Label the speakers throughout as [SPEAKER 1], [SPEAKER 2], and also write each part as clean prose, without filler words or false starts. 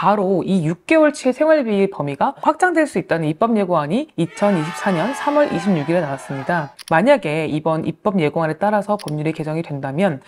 [SPEAKER 1] 바로 이 6개월치의 생활비 범위가 확장될 수 있다는 입법 예고안이 2024년 3월 26일에 나왔습니다. 만약에 이번 입법 예고안에 따라서 법률이 개정이 된다면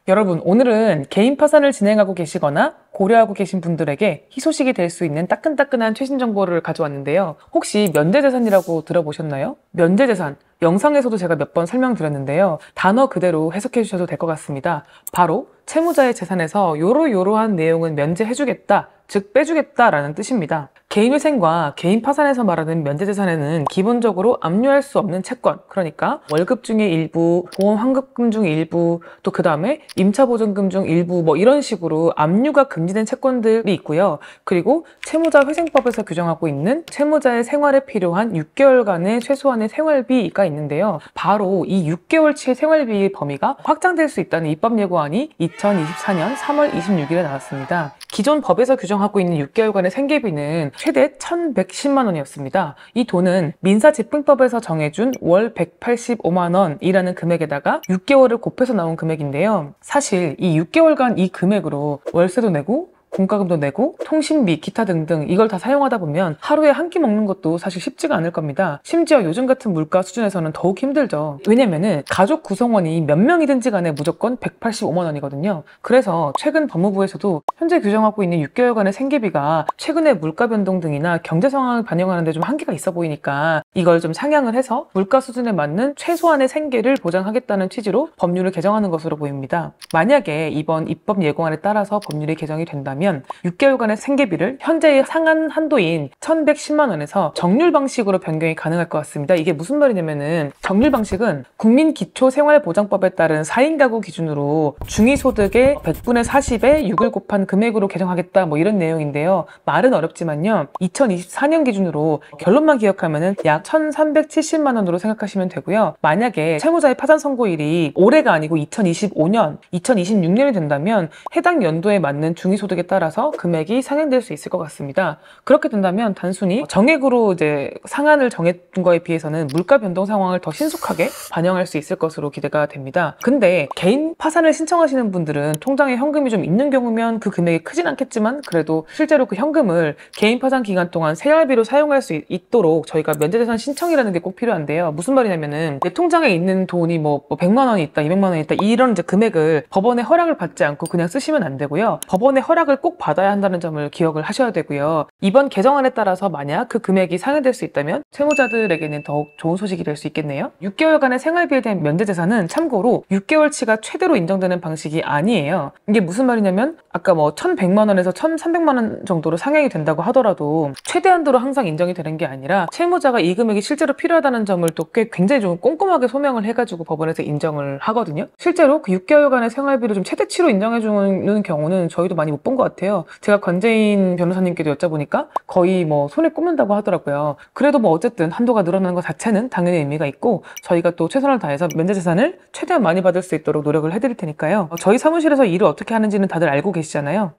[SPEAKER 1] 여러분, 오늘은 개인 파산을 진행하고 계시거나 고려하고 계신 분들에게 희소식이 될 수 있는 따끈따끈한 최신 정보를 가져왔는데요. 혹시 면제재산이라고 들어보셨나요? 면제재산, 영상에서도 제가 몇 번 설명드렸는데요. 단어 그대로 해석해 주셔도 될 것 같습니다. 바로 채무자의 재산에서 요러요러한 내용은 면제해주겠다, 즉 빼주겠다라는 뜻입니다. 개인회생과 개인 파산에서 말하는 면제재산에는 기본적으로 압류할 수 없는 채권, 그러니까 월급 중의 일부, 보험 환급금 중 일부, 또 그 다음에 임차보증금 중 일부 뭐 이런 식으로 압류가 금지된 채권들이 있고요. 그리고 채무자 회생법에서 규정하고 있는 채무자의 생활에 필요한 6개월간의 최소한의 생활비가 있는데요. 바로 이 6개월치의 생활비 범위가 확장될 수 있다는 입법 예고안이 2024년 3월 26일에 나왔습니다. 기존 법에서 규정하고 있는 6개월간의 생계비는 최대 1,110만 원이었습니다. 이 돈은 민사집행법에서 정해준 월 185만 원이라는 금액에다가 6개월을 곱해서 나온 금액인데요. 사실 이 6개월간 이 금액으로 월세도 내고 공과금도 내고 통신비, 기타 등등 이걸 다 사용하다 보면 하루에 한 끼 먹는 것도 사실 쉽지가 않을 겁니다. 심지어 요즘 같은 물가 수준에서는 더욱 힘들죠. 왜냐면은 가족 구성원이 몇 명이든지 간에 무조건 185만 원이거든요. 그래서 최근 법무부에서도 현재 규정하고 있는 6개월간의 생계비가 최근의 물가 변동 등이나 경제 상황을 반영하는 데 좀 한계가 있어 보이니까 이걸 좀 상향을 해서 물가 수준에 맞는 최소한의 생계를 보장하겠다는 취지로 법률을 개정하는 것으로 보입니다. 만약에 이번 입법 예고안에 따라서 법률이 개정이 된다면 6개월간의 생계비를 현재의 상한 한도인 1,110만 원에서 정률 방식으로 변경이 가능할 것 같습니다. 이게 무슨 말이냐면은 정률 방식은 국민기초생활보장법에 따른 4인 가구 기준으로 중위소득의 100분의 40에 6을 곱한 금액으로 개정하겠다 뭐 이런 내용인데요. 말은 어렵지만요. 2024년 기준으로 결론만 기억하면은 약 1,370만 원으로 생각하시면 되고요. 만약에 채무자의 파산 선고일이 올해가 아니고 2025년, 2026년이 된다면 해당 연도에 맞는 중위소득에 따라서 금액이 상향될 수 있을 것 같습니다. 그렇게 된다면 단순히 정액으로 이제 상한을 정해둔 거에 비해서는 물가 변동 상황을 더 신속하게 반영할 수 있을 것으로 기대가 됩니다. 근데 개인 파산을 신청하시는 분들은 통장에 현금이 좀 있는 경우면 그 금액이 크진 않겠지만 그래도 실제로 그 현금을 개인 파산 기간 동안 생활비로 사용할 수 있도록 저희가 면제재산 신청이라는 게 꼭 필요한데요. 무슨 말이냐면은 내 통장에 있는 돈이 뭐 100만 원이 있다, 200만 원이 있다 이런 이제 금액을 법원의 허락을 받지 않고 그냥 쓰시면 안 되고요. 법원의 허락을 꼭 받아야 한다는 점을 기억을 하셔야 되고요. 이번 개정안에 따라서 만약 그 금액이 상향될 수 있다면 채무자들에게는 더욱 좋은 소식이 될 수 있겠네요. 6개월간의 생활비에 대한 면제재산은 참고로 6개월치가 최대로 인정되는 방식이 아니에요. 이게 무슨 말이냐면 아까 뭐 1,100만 원에서 1,300만 원 정도로 상향이 된다고 하더라도 최대한도로 항상 인정이 되는 게 아니라 채무자가 이 금액이 실제로 필요하다는 점을 또 꽤 굉장히 좀 꼼꼼하게 소명을 해가지고 법원에서 인정을 하거든요. 실제로 그 6개월간의 생활비를 좀 최대치로 인정해주는 경우는 저희도 많이 못 본 것 같아요. 제가 권재인 변호사님께도 여쭤보니까 거의 뭐 손에 꼽는다고 하더라고요. 그래도 뭐 어쨌든 한도가 늘어나는 것 자체는 당연히 의미가 있고 저희가 또 최선을 다해서 면제재산을 최대한 많이 받을 수 있도록 노력을 해드릴 테니까요. 저희 사무실에서 일을 어떻게 하는지는 다들 알고 계시잖아요.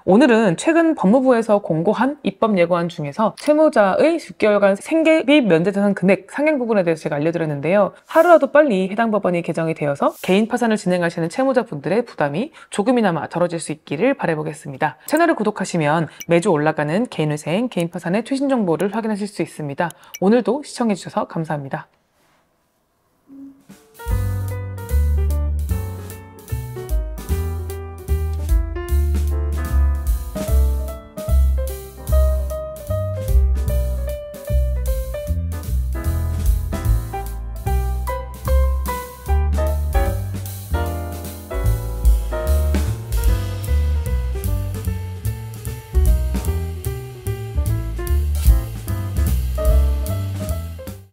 [SPEAKER 1] 오늘은 최근 법무부에서 공고한 입법 예고안 중에서 채무자의 6개월간 생계비 면제재산 금액 상향 부분에 대해서 제가 알려드렸는데요. 하루라도 빨리 해당 법안이 개정이 되어서 개인 파산을 진행하시는 채무자분들의 부담이 조금이나마 덜어질 수 있기를 바라보겠습니다. 채널을 구독하시면 매주 올라가는 개인회생, 개인 파산의 최신 정보를 확인하실 수 있습니다. 오늘도 시청해주셔서 감사합니다.